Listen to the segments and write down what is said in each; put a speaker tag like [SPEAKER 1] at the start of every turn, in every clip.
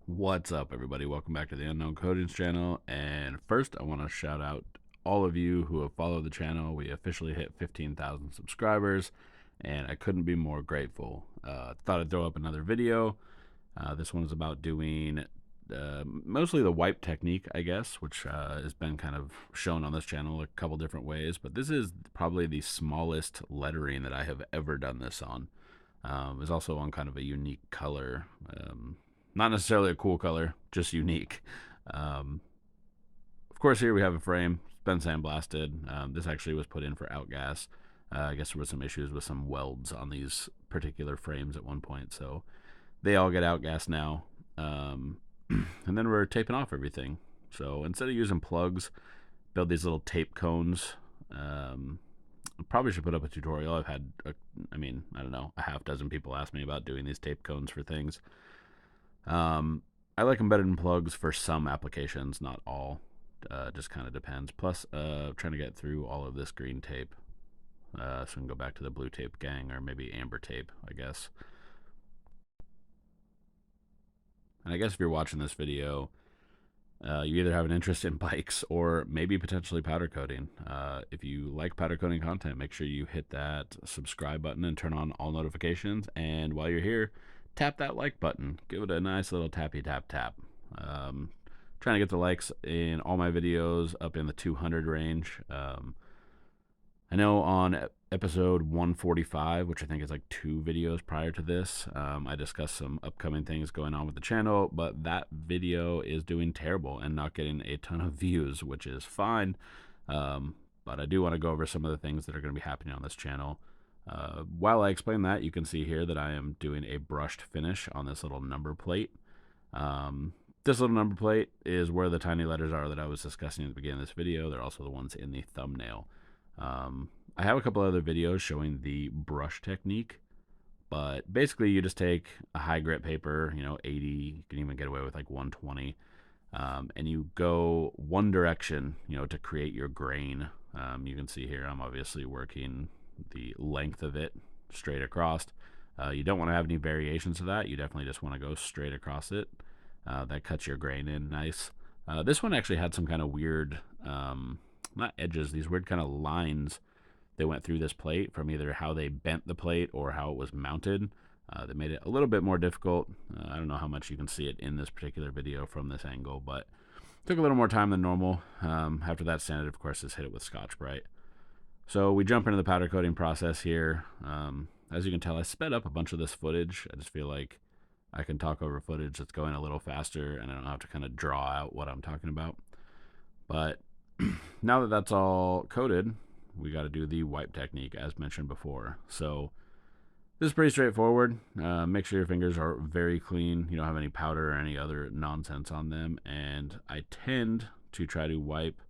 [SPEAKER 1] What's up, everybody? Welcome back to the Unknown Codings channel. And first, I want to shout out all of you who have followed the channel. We officially hit 15,000 subscribers, and I couldn't be more grateful. Thought I'd throw up another video. This one is about doing mostly the wipe technique, I guess, which has been kind of shown on this channel a couple different ways. But this is probably the smallest lettering that I have ever done this on. It's also on kind of a unique color. Not necessarily a cool color, just unique. Um, of course, here we have a frame. It's been sandblasted. This actually was put in for outgas. I guess there was some issues with some welds on these particular frames at one point, so they all get outgassed now. And then we're taping off everything. So instead of using plugs, build these little tape cones. I probably should put up a tutorial. I've had, I don't know, a half dozen people ask me about doing these tape cones for things. I like them better than plugs for some applications, not all. Just kind of depends. Plus, trying to get through all of this green tape, so we can go back to the blue tape gang, or maybe amber tape, I guess. And I guess if you're watching this video, you either have an interest in bikes or maybe potentially powder coating. If you like powder coating content, make sure you hit that subscribe button and turn on all notifications. And while you're here, tap that like button. Give it a nice little tappy tap tap. Trying to get the likes in all my videos up in the 200 range. I know on episode 145, which I think is like 2 videos prior to this, I discussed some upcoming things going on with the channel, but that video is doing terrible and not getting a ton of views, which is fine. But I do want to go over some of the things that are going to be happening on this channel. While I explain that, you can see here that I am doing a brushed finish on this little number plate. This little number plate is where the tiny letters are that I was discussing at the beginning of this video. They're also the ones in the thumbnail. I have a couple other videos showing the brush technique, but basically you just take a high grit paper, 80, you can even get away with like 120, and you go one direction, to create your grain. You can see here I'm obviously working the length of it straight across. You don't want to have any variations of that. You definitely just want to go straight across it. That cuts your grain in nice. This one actually had some kind of weird, not edges, these weird kind of lines that went through this plate from either how they bent the plate or how it was mounted. That made it a little bit more difficult. I don't know how much you can see it in this particular video from this angle, but it took a little more time than normal. After that sanded, of course, just hit it with Scotch-Brite. So we jump into the powder coating process here. As you can tell, I sped up a bunch of this footage. I just feel like I can talk over footage that's going a little faster, and I don't have to kind of draw out what I'm talking about. But now that that's all coated, we got to do the wipe technique as mentioned before. So this is pretty straightforward. Make sure your fingers are very clean. You don't have any powder or any other nonsense on them. And I tend to try to wipe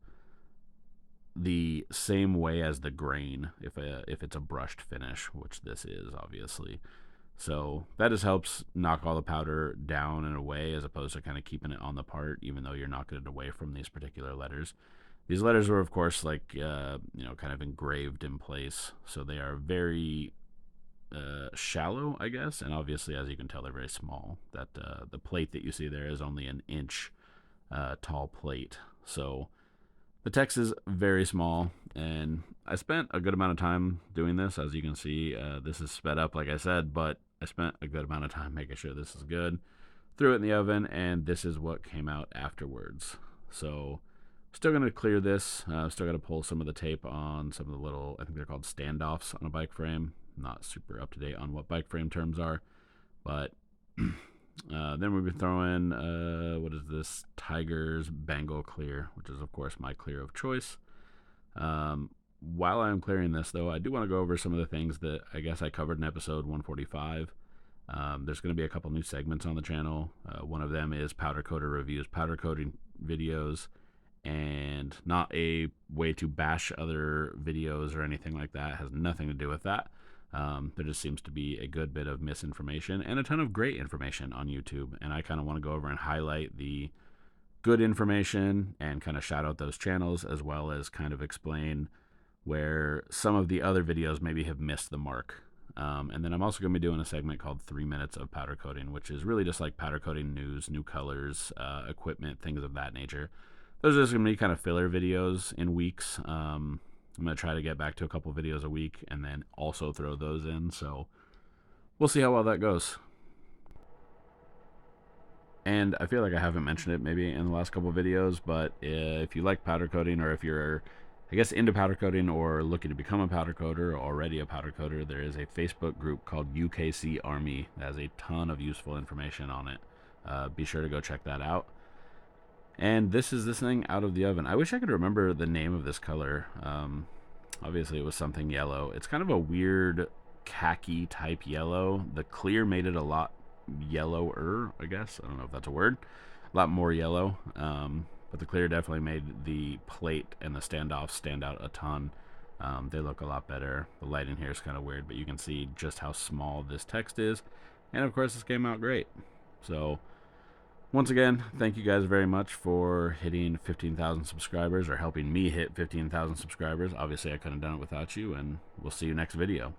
[SPEAKER 1] the same way as the grain if it's a brushed finish, which this is obviously. So that just helps knock all the powder down and away, as opposed to kind of keeping it on the part, even though you're knocking it away from these particular letters. These letters were, of course, like, kind of engraved in place. So they are very shallow, I guess. And obviously, as you can tell, they're very small. That the plate that you see there is only an inch tall plate. So the text is very small. And I spent a good amount of time doing this. As you can see, this is sped up, like I said, but I spent a good amount of time making sure this is good. Threw it in the oven, and this is what came out afterwards. So still going to clear this. Still got to pull some of the tape on some of the little, I think they're called standoffs on a bike frame. Not super up to date on what bike frame terms are. But then we've been throwing, what is this? Tiger's Bangle Clear, which is, of course, my clear of choice. While I'm clearing this, though, I do want to go over some of the things that I guess I covered in episode 145. There's going to be a couple new segments on the channel. One of them is powder coater reviews, powder coating videos, and not a way to bash other videos or anything like that. It has nothing to do with that. There just seems to be a good bit of misinformation and a ton of great information on YouTube, and I kind of want to go over and highlight the good information and kind of shout out those channels, as well as kind of explain where some of the other videos maybe have missed the mark. And then I'm also going to be doing a segment called 3 Minutes of Powder Coating, which is really just like powder coating news, new colors, equipment, things of that nature. Those are just going to be kind of filler videos in weeks. I'm going to try to get back to a couple videos a week and then also throw those in. So we'll see how well that goes. And I feel like I haven't mentioned it maybe in the last couple of videos, but if you like powder coating, or if you're, I guess, into powder coating or looking to become a powder coater or already a powder coater, there is a Facebook group called UKC Army that has a ton of useful information on it. Be sure to go check that out. And this is this thing out of the oven. I wish I could remember the name of this color. Obviously, it was something yellow. It's kind of a weird khaki type yellow. The clear made it a lot yellower, I guess. I don't know if that's a word. A lot more yellow. But the clear definitely made the plate and the standoffs stand out a ton. They look a lot better. The lighting here is kind of weird, but you can see just how small this text is. And of course, this came out great. So once again, thank you guys very much for hitting 15,000 subscribers, or helping me hit 15,000 subscribers. Obviously, I couldn't have done it without you, and we'll see you next video.